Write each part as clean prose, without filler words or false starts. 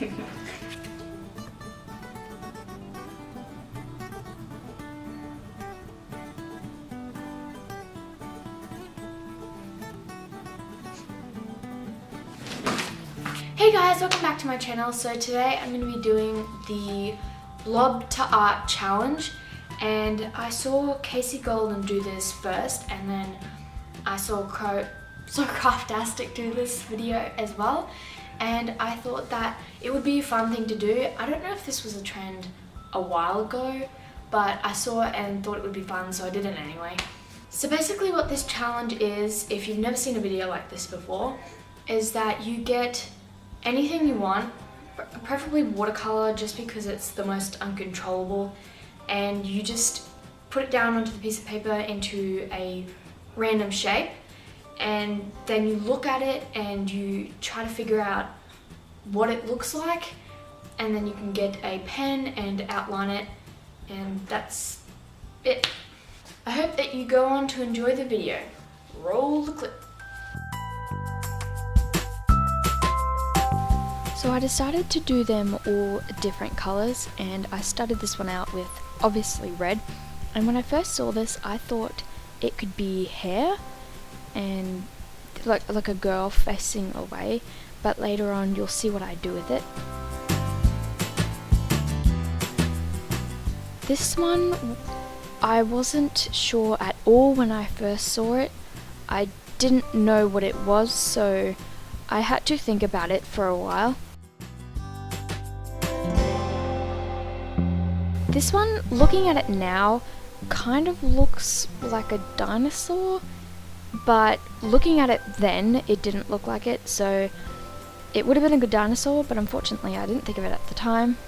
Hey guys, welcome back to my channel. So today I'm going to be doing the Blob to Art challenge, and I saw Kasey Golden do this first, and then I saw SoCraftastic do this video as well, and I thought that it would be a fun thing to do. I don't know if this was a trend a while ago, but I saw it and thought it would be fun, so I did it anyway. So basically what this challenge is, if you've never seen a video like this before, is that you get anything you want, preferably watercolor, just because it's the most uncontrollable, and you just put it down onto the piece of paper into a random shape, and then you look at it and you try to figure out what it looks like, and then you can get a pen and outline it, and that's it. I hope that you go on to enjoy the video. Roll the clip. So I decided to do them all different colours, and I started this one out with obviously red, and when I first saw this I thought it could be hair and like a girl facing away, but later on you'll see what I do with it. This one I wasn't sure at all when I first saw it. I didn't know what it was, so I had to think about it for a while. This one, looking at it now, kind of looks like a dinosaur, but looking at it then, it didn't look like it, so it would have been a good dinosaur, but unfortunately I didn't think of it at the time.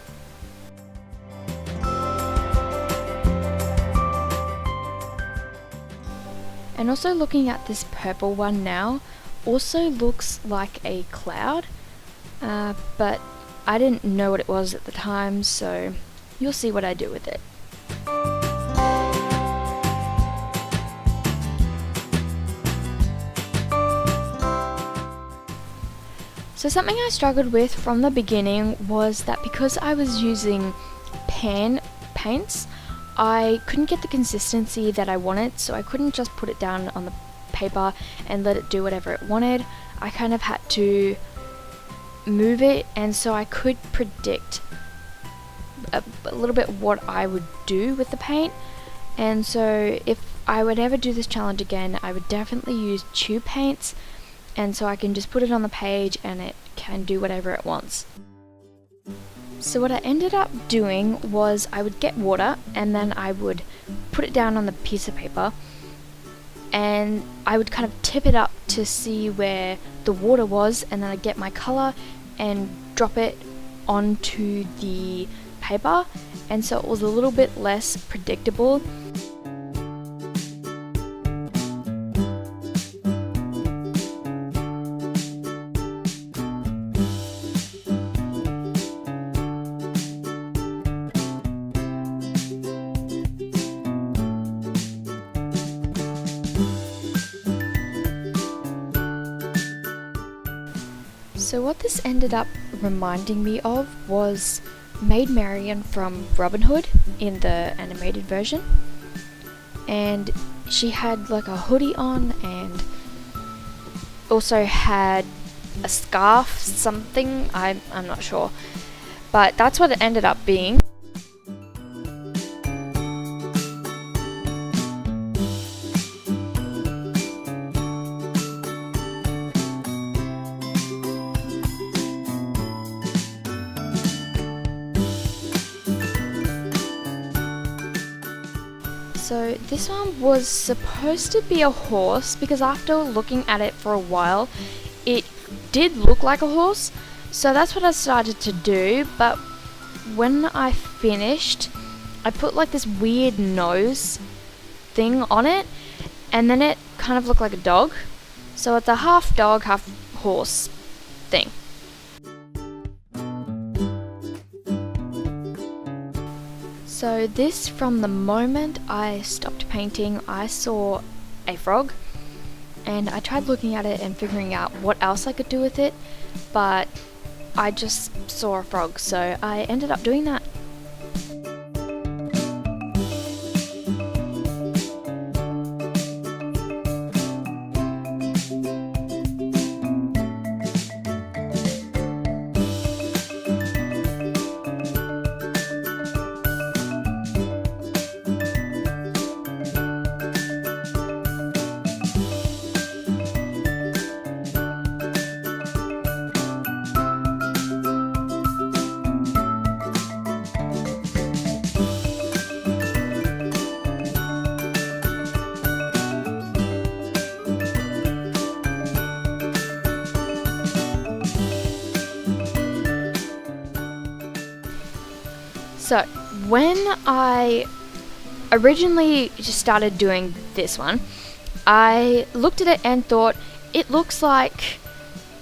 And also looking at this purple one now, also looks like a cloud, but I didn't know what it was at the time, so you'll see what I do with it. So something I struggled with from the beginning was that because I was using pan paints, I couldn't get the consistency that I wanted, so I couldn't just put it down on the paper and let it do whatever it wanted. I kind of had to move it, and so I could predict a little bit what I would do with the paint. And so if I would ever do this challenge again, I would definitely use tube paints, and so I can just put it on the page and it can do whatever it wants. So what I ended up doing was I would get water, and then I would put it down on the piece of paper, and I would kind of tip it up to see where the water was, and then I'd get my color and drop it onto the paper, and so it was a little bit less predictable. So what this ended up reminding me of was Maid Marion from Robin Hood in the animated version, and she had like a hoodie on and also had a scarf, something, I'm not sure, but that's what it ended up being. So this one was supposed to be a horse, because after looking at it for a while, it did look like a horse, so that's what I started to do. But when I finished, I put like this weird nose thing on it, and then it kind of looked like a dog, so it's a half dog, half horse thing. So this, from the moment I stopped painting, I saw a frog, and I tried looking at it and figuring out what else I could do with it, but I just saw a frog, so I ended up doing that. So when I originally just started doing this one, I looked at it and thought it looks like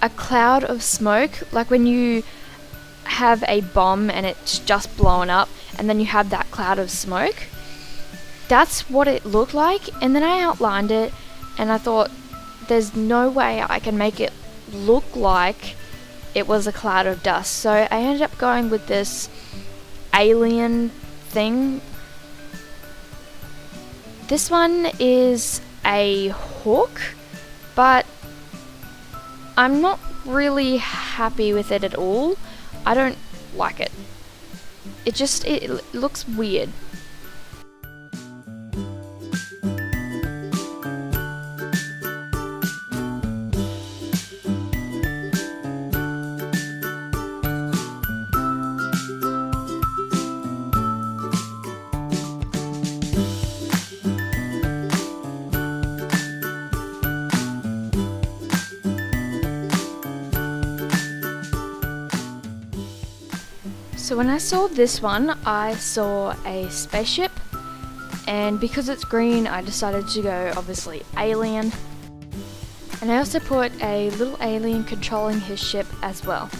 a cloud of smoke, like when you have a bomb and it's just blown up and then you have that cloud of smoke. That's what it looked like, and then I outlined it and I thought there's no way I can make it look like it was a cloud of dust. So I ended up going with this alien thing. This one is a hawk, but I'm not really happy with it at all. I don't like it. It looks weird. So when I saw this one, I saw a spaceship, and because it's green, I decided to go obviously alien. And I also put a little alien controlling his ship as well.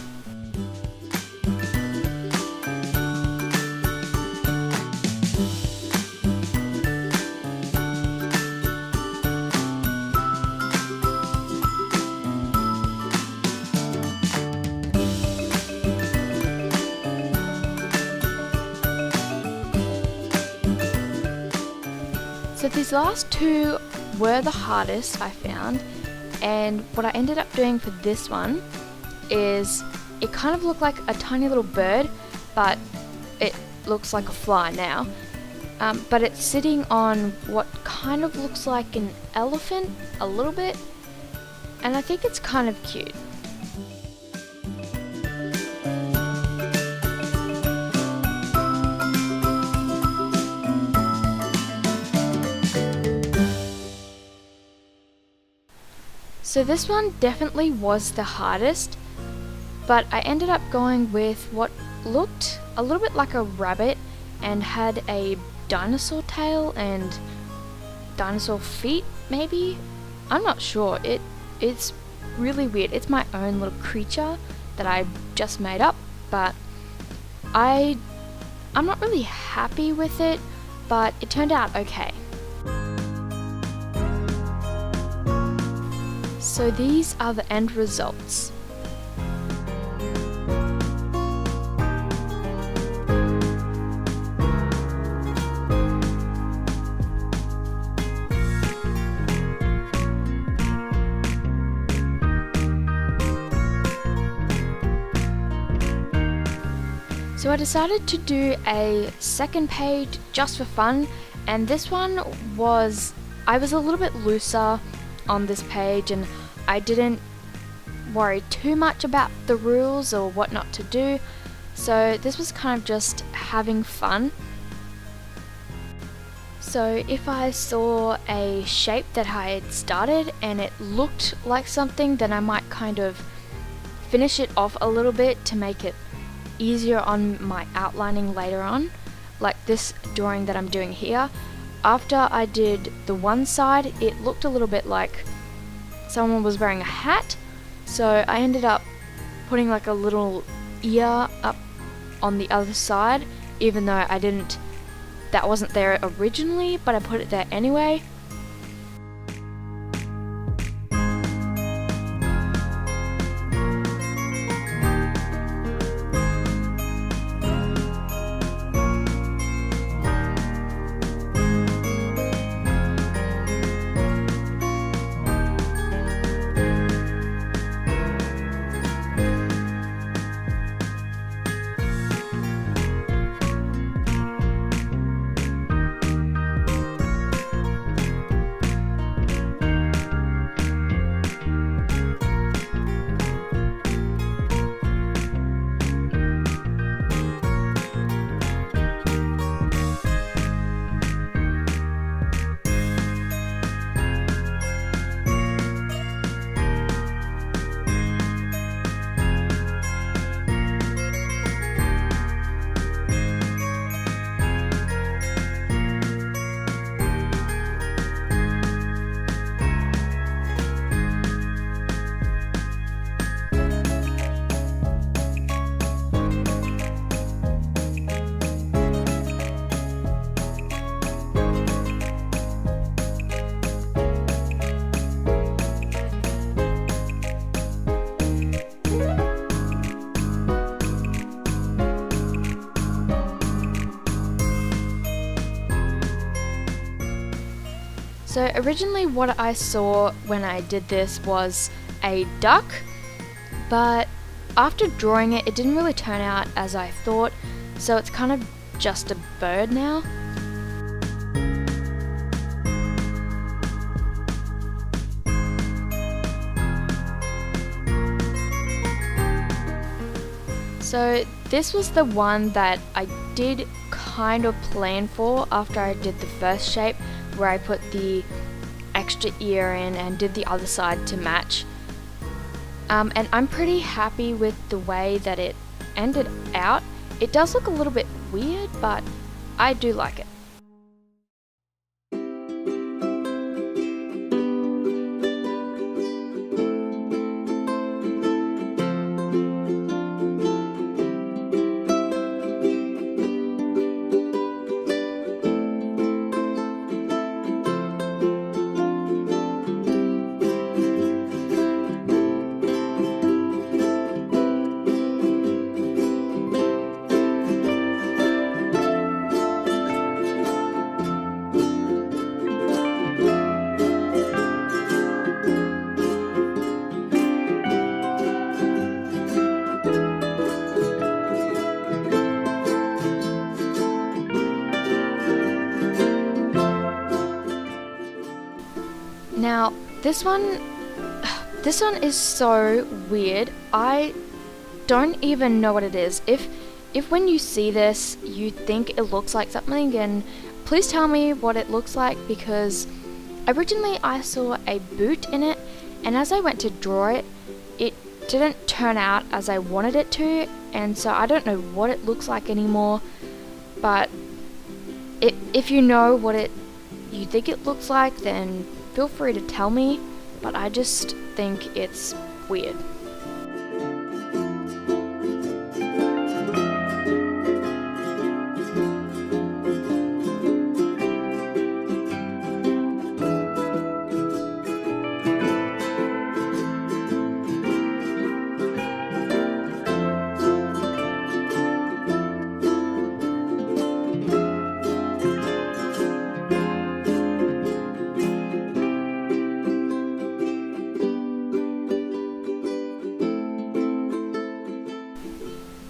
So these last two were the hardest I found, and what I ended up doing for this one is it kind of looked like a tiny little bird, but it looks like a fly now. But it's sitting on what kind of looks like an elephant a little bit, and I think it's kind of cute. So this one definitely was the hardest, but I ended up going with what looked a little bit like a rabbit and had a dinosaur tail and dinosaur feet, maybe? I'm not sure. It's really weird. It's my own little creature that I just made up, but I'm not really happy with it, but it turned out okay. So these are the end results. So I decided to do a second page just for fun, and this one I was a little bit looser on this page, and I didn't worry too much about the rules or what not to do, so this was kind of just having fun. So if I saw a shape that I had started and it looked like something, then I might kind of finish it off a little bit to make it easier on my outlining later on, like this drawing that I'm doing here. After I did the one side, it looked a little bit like someone was wearing a hat, so I ended up putting like a little ear up on the other side, even though that wasn't there originally, but I put it there anyway. So originally what I saw when I did this was a duck, but after drawing it, it didn't really turn out as I thought, so it's kind of just a bird now. So this was the one that I did kind of plan for after I did the first shape, where I put the extra ear in and did the other side to match. And I'm pretty happy with the way that it ended out. It does look a little bit weird, but I do like it. Now, this one is so weird. I don't even know what it is. If when you see this, you think it looks like something, then please tell me what it looks like, because originally I saw a boot in it, and as I went to draw it, it didn't turn out as I wanted it to, and so I don't know what it looks like anymore. But if you know what you think it looks like, then feel free to tell me, but I just think it's weird.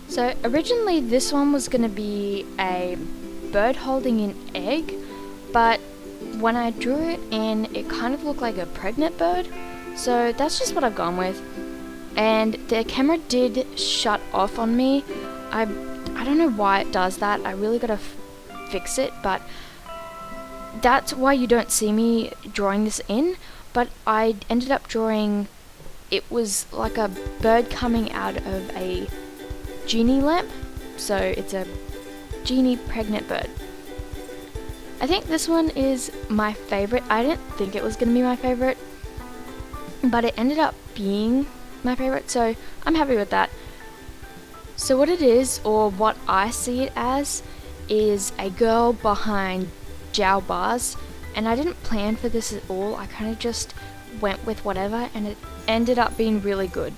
So originally this one was going to be a bird holding an egg, but when I drew it in, it kind of looked like a pregnant bird, so that's just what I've gone with. And the camera did shut off on me. I don't know why it does that. I really gotta fix it, but that's why you don't see me drawing this in. But I ended up drawing, it was like a bird coming out of a genie lamp, so it's a genie pregnant bird. I think this one is my favorite. I didn't think it was going to be my favorite, but it ended up being my favorite, so I'm happy with that. So what it is, or what I see it as, is a girl behind jowl bars, and I didn't plan for this at all. I kind of just went with whatever, and it ended up being really good.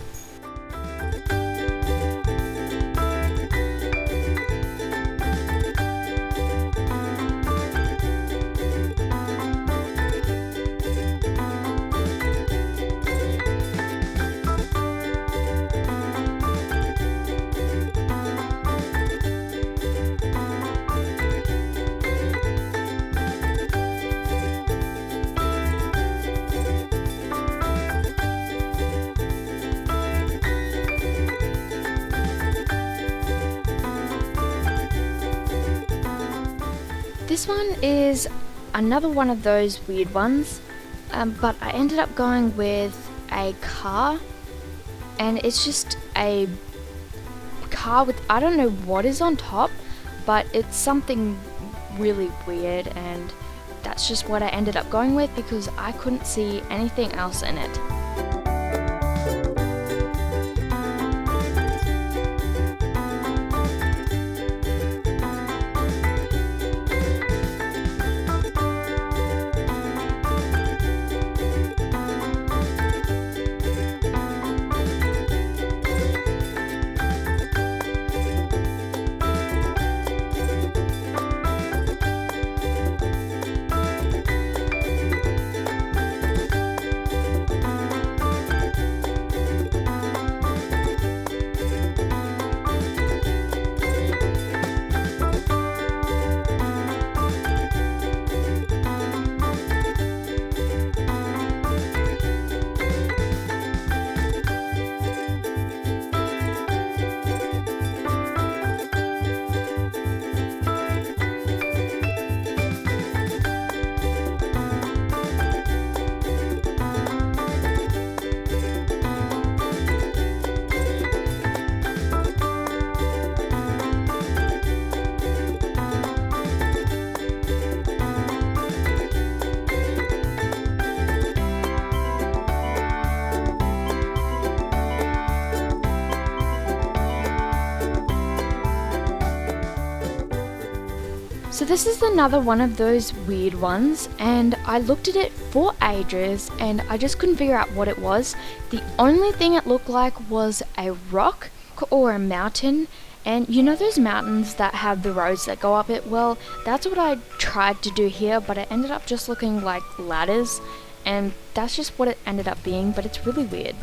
This one is another one of those weird ones, but I ended up going with a car, and it's just a car with, I don't know what is on top, but it's something really weird, and that's just what I ended up going with because I couldn't see anything else in it. So this is another one of those weird ones, and I looked at it for ages and I just couldn't figure out what it was. The only thing it looked like was a rock or a mountain, and you know those mountains that have the roads that go up it? Well, that's what I tried to do here, but it ended up just looking like ladders, and that's just what it ended up being, but it's really weird.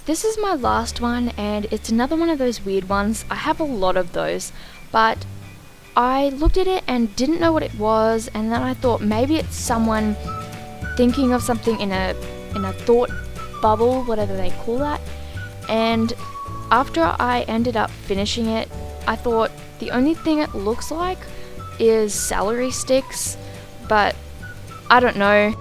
This is my last one, and it's another one of those weird ones. I have a lot of those, but I looked at it and didn't know what it was, and then I thought maybe it's someone thinking of something in a thought bubble, whatever they call that. And after I ended up finishing it, I thought the only thing it looks like is celery sticks, but I don't know.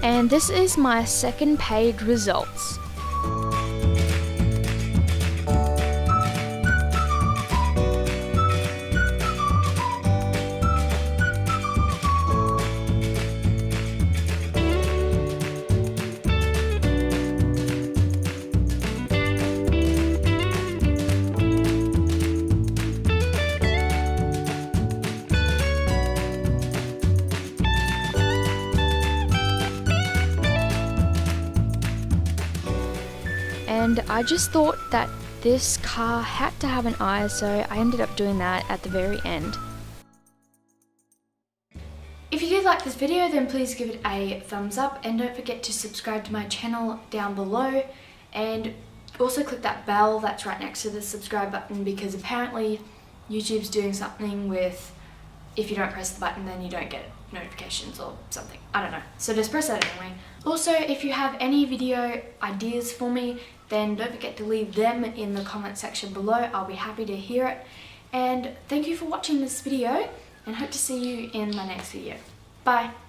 And this is my second page results. And I just thought that this car had to have an eye, so I ended up doing that at the very end. If you did like this video, then please give it a thumbs up, and don't forget to subscribe to my channel down below, and also click that bell that's right next to the subscribe button, because apparently YouTube's doing something with, if you don't press the button then you don't get notifications or something. I don't know. So just press that anyway. Also, if you have any video ideas for me, then don't forget to leave them in the comment section below. I'll be happy to hear it. And thank you for watching this video, and hope to see you in my next video. Bye!